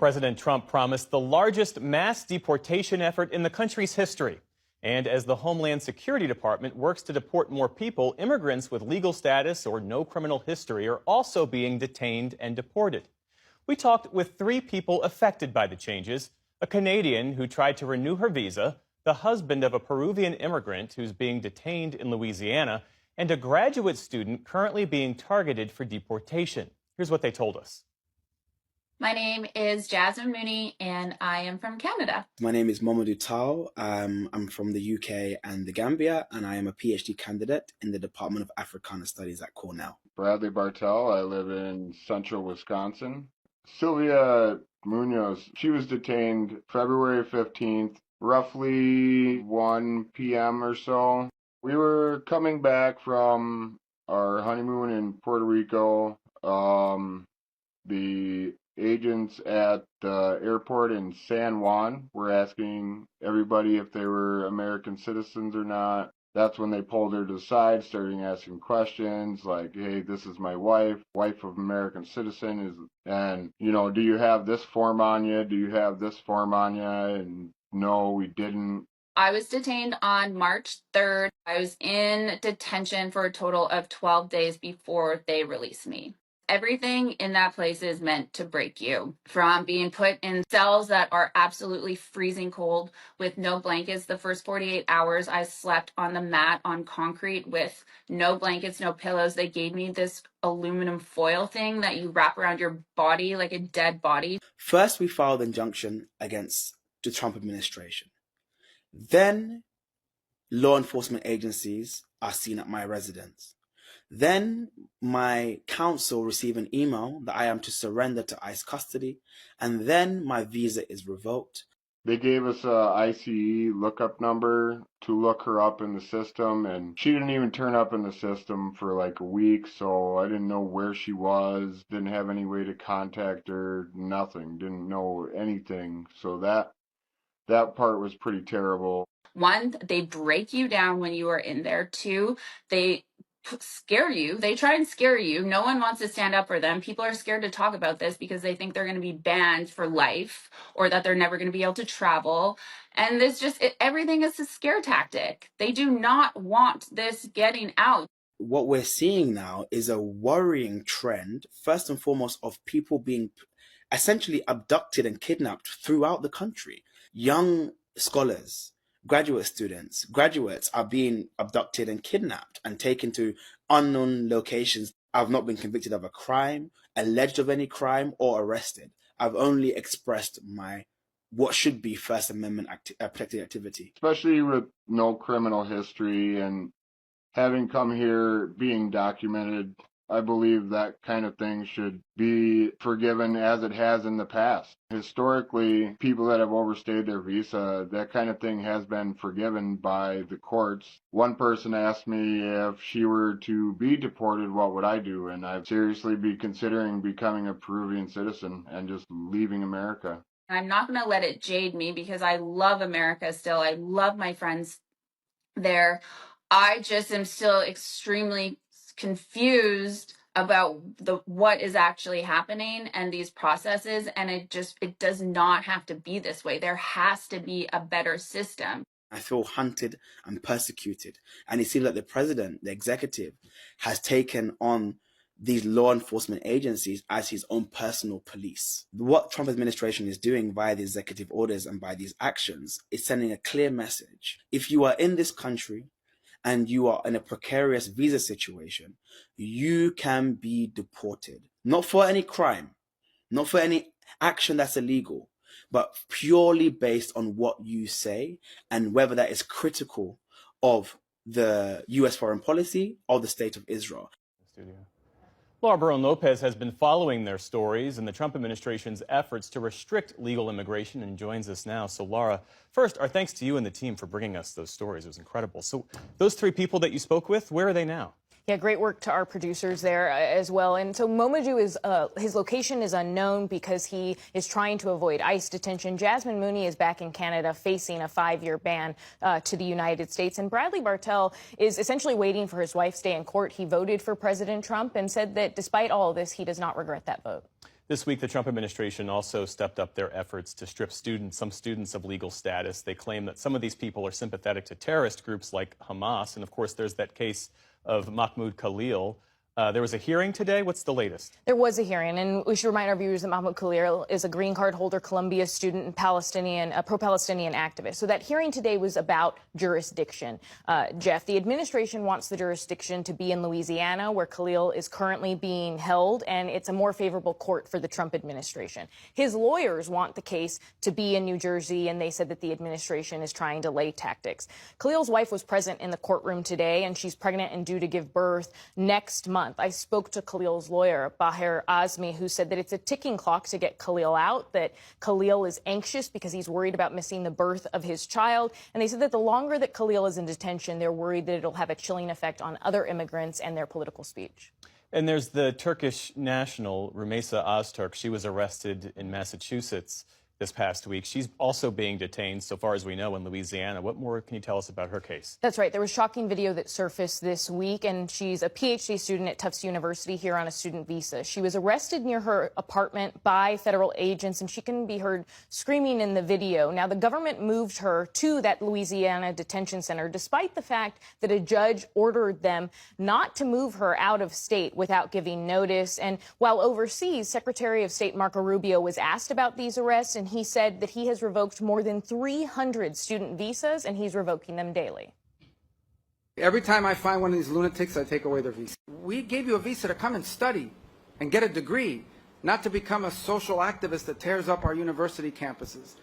President Trump promised the largest mass deportation effort in the country's history. And as the Homeland Security Department works to deport more people, immigrants with legal status or no criminal history are also being detained and deported. We talked with 3 people affected by the changes: a Canadian who tried to renew her visa, the husband of a Peruvian immigrant who's being detained in Louisiana, and a graduate student currently being targeted for deportation. Here's what they told us. My name is Jasmine Mooney, and I am from Canada. My name is Mamadou Tal. I'm from the UK and the Gambia, and I am a PhD candidate in the Department of Africana Studies at Cornell. Bradley Bartell. I live in central Wisconsin. Sylvia Munoz, she was detained February 15th, roughly 1 p.m. or so. We were coming back from our honeymoon in Puerto Rico. The agents at the airport in San Juan were asking everybody if they were American citizens or not. That's when they pulled her to the side, starting asking questions like, hey, this is my wife of American citizen, and, do you have this form on you? Do you have this form on you? And no, we didn't. I was detained on March 3rd. I was in detention for a total of 12 days before they released me. Everything in that place is meant to break you. From being put in cells that are absolutely freezing cold with no blankets. The first 48 hours I slept on the mat on concrete with no blankets, no pillows. They gave me this aluminum foil thing that you wrap around your body like a dead body. First, we filed injunction against the Trump administration. Then, law enforcement agencies are seen at my residence. Then my counsel received an email that I am to surrender to ICE custody, and then my visa is revoked. They gave us a ICE lookup number to look her up in the system, and she didn't even turn up in the system for like a week, so I didn't know where she was, didn't have any way to contact her, nothing, didn't know anything. So that part was pretty terrible. 1, they break you down when you are in there. 2, they scare you. They try and scare you. No one wants to stand up for them. People are scared to talk about this because they think they're going to be banned for life or that they're never going to be able to travel. And everything is a scare tactic. They do not want this getting out. What we're seeing now is a worrying trend, first and foremost, of people being essentially abducted and kidnapped throughout the country. Young scholars, graduate students, graduates are being abducted and kidnapped and taken to unknown locations. I've not been convicted of a crime, alleged of any crime, or arrested. I've only expressed my what should be First Amendment protected activity. Especially with no criminal history and having come here being documented, I believe that kind of thing should be forgiven as it has in the past. Historically, people that have overstayed their visa, that kind of thing has been forgiven by the courts. One person asked me if she were to be deported, what would I do? And I'd seriously be considering becoming a Peruvian citizen and just leaving America. I'm not going to let it jade me because I love America still. I love my friends there. I just am still extremely confused about what is actually happening and these processes, and it does not have to be this way. There has to be a better system. I feel hunted and persecuted, and it seems like the president, the executive, has taken on these law enforcement agencies as his own personal police. What Trump administration is doing via the executive orders and by these actions is sending a clear message. If you are in this country and you are in a precarious visa situation, you can be deported. Not for any crime, not for any action that's illegal, but purely based on what you say and whether that is critical of the US foreign policy or the state of Israel. Laura Barron-Lopez has been following their stories and the Trump administration's efforts to restrict legal immigration and joins us now. So, Laura, first, our thanks to you and the team for bringing us those stories. It was incredible. So those 3 people that you spoke with, where are they now? Yeah, great work to our producers there as well. And so Mamadou is, his location is unknown because he is trying to avoid ICE detention. Jasmine Mooney is back in Canada facing a 5-year ban to the United States. And Bradley Bartell is essentially waiting for his wife's day in court. He voted for President Trump and said that despite all of this, he does not regret that vote. This week, the Trump administration also stepped up their efforts to strip some students of legal status. They claim that some of these people are sympathetic to terrorist groups like Hamas. And of course, there's that case of Mahmoud Khalil. There was a hearing today. What's the latest? There was a hearing, and we should remind our viewers that Mahmoud Khalil is a green card holder, Columbia student, and a pro-Palestinian activist. So that hearing today was about jurisdiction. Jeff, the administration wants the jurisdiction to be in Louisiana, where Khalil is currently being held, and it's a more favorable court for the Trump administration. His lawyers want the case to be in New Jersey, and they said that the administration is trying to delay tactics. Khalil's wife was present in the courtroom today, and she's pregnant and due to give birth next month. I spoke to Khalil's lawyer, Baher Azmi, who said that it's a ticking clock to get Khalil out, that Khalil is anxious because he's worried about missing the birth of his child. And they said that the longer that Khalil is in detention, they're worried that it'll have a chilling effect on other immigrants and their political speech. And there's the Turkish national, Rumeysa Öztürk. She was arrested in Massachusetts this past week. She's also being detained, so far as we know, in Louisiana. What more can you tell us about her case? That's right. There was shocking video that surfaced this week, and she's a PhD student at Tufts University here on a student visa. She was arrested near her apartment by federal agents, and she can be heard screaming in the video. Now, the government moved her to that Louisiana detention center, despite the fact that a judge ordered them not to move her out of state without giving notice. And while overseas, Secretary of State Marco Rubio was asked about these arrests, and he said that he has revoked more than 300 student visas, and he's revoking them daily. Every time I find one of these lunatics, I take away their visa. We gave you a visa to come and study and get a degree, not to become a social activist that tears up our university campuses.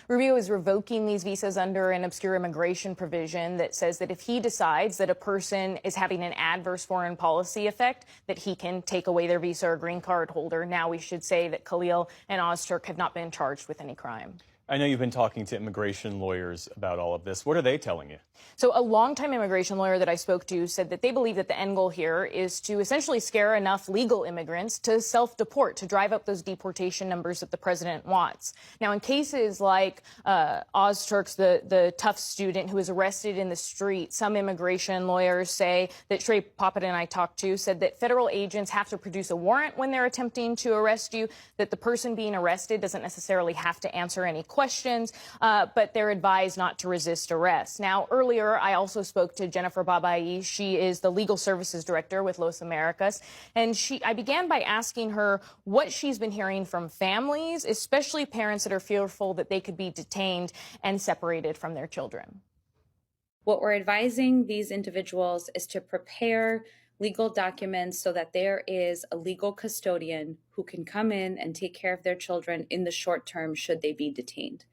Rubio is revoking these visas under an obscure immigration provision that says that if he decides that a person is having an adverse foreign policy effect, that he can take away their visa or green card holder. Now we should say that Khalil and Öztürk have not been charged with any crime. I know you've been talking to immigration lawyers about all of this. What are they telling you? So a longtime immigration lawyer that I spoke to said that they believe that the end goal here is to essentially scare enough legal immigrants to self-deport, to drive up those deportation numbers that the president wants. Now, in cases like Öztürk's, the Tufts student who was arrested in the street, some immigration lawyers say that Trey Poppet and I talked to said that federal agents have to produce a warrant when they're attempting to arrest you, that the person being arrested doesn't necessarily have to answer any questions, but they're advised not to resist arrest. Now, earlier, I also spoke to Jennifer Babai. She is the legal services director with Los Americas, and I began by asking her what she's been hearing from families, especially parents that are fearful that they could be detained and separated from their children. What we're advising these individuals is to prepare legal documents so that there is a legal custodian who can come in and take care of their children in the short term should they be detained.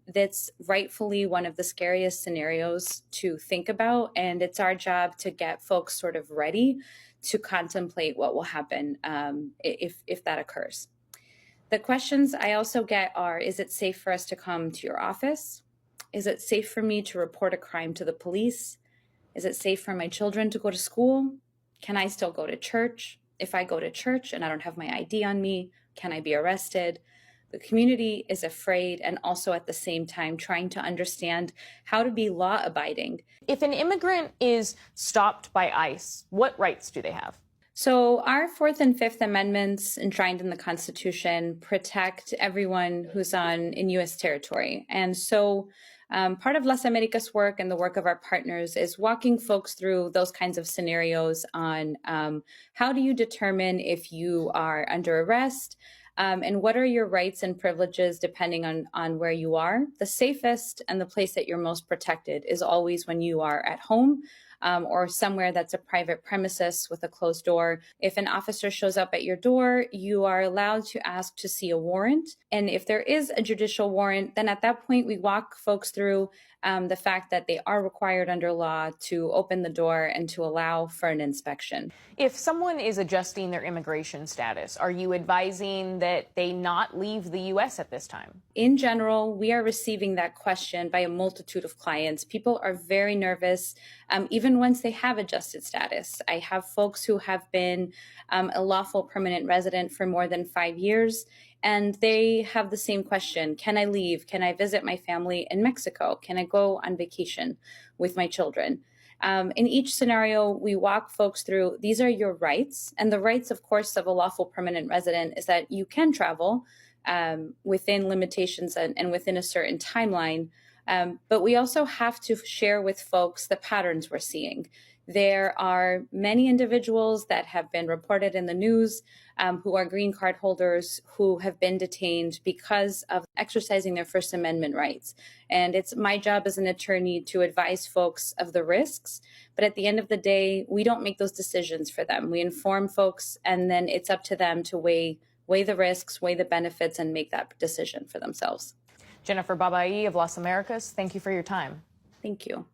That's rightfully one of the scariest scenarios to think about, and it's our job to get folks sort of ready to contemplate what will happen if that occurs. The questions I also get are, is it safe for us to come to your office? Is it safe for me to report a crime to the police? Is it safe for my children to go to school? Can I still go to church? If I go to church and I don't have my ID on me, can I be arrested? The community is afraid and also at the same time trying to understand how to be law-abiding. If an immigrant is stopped by ICE, what rights do they have? So our Fourth and Fifth Amendments enshrined in the Constitution protect everyone who's in U.S. territory. And so part of Las Americas' work and the work of our partners is walking folks through those kinds of scenarios on how do you determine if you are under arrest, and what are your rights and privileges depending on where you are. The safest and the place that you're most protected is always when you are at home or somewhere that's a private premises with a closed door. If an officer shows up at your door, you are allowed to ask to see a warrant. And if there is a judicial warrant, then at that point we walk folks through the fact that they are required under law to open the door and to allow for an inspection. If someone is adjusting their immigration status, are you advising that they not leave the U.S. at this time? In general, we are receiving that question by a multitude of clients. People are very nervous, even once they have adjusted status. I have folks who have been a lawful permanent resident for more than 5 years, and they have the same question. Can I leave? Can I visit my family in Mexico? Can I go on vacation with my children? In each scenario, we walk folks through, these are your rights. And the rights, of course, of a lawful permanent resident is that you can travel within limitations and within a certain timeline. But we also have to share with folks the patterns we're seeing. There are many individuals that have been reported in the news who are green card holders who have been detained because of exercising their First Amendment rights. And it's my job as an attorney to advise folks of the risks. But at the end of the day, we don't make those decisions for them. We inform folks, and then it's up to them to weigh the risks, weigh the benefits, and make that decision for themselves. Jennifer Babai of Las Americas, thank you for your time. Thank you.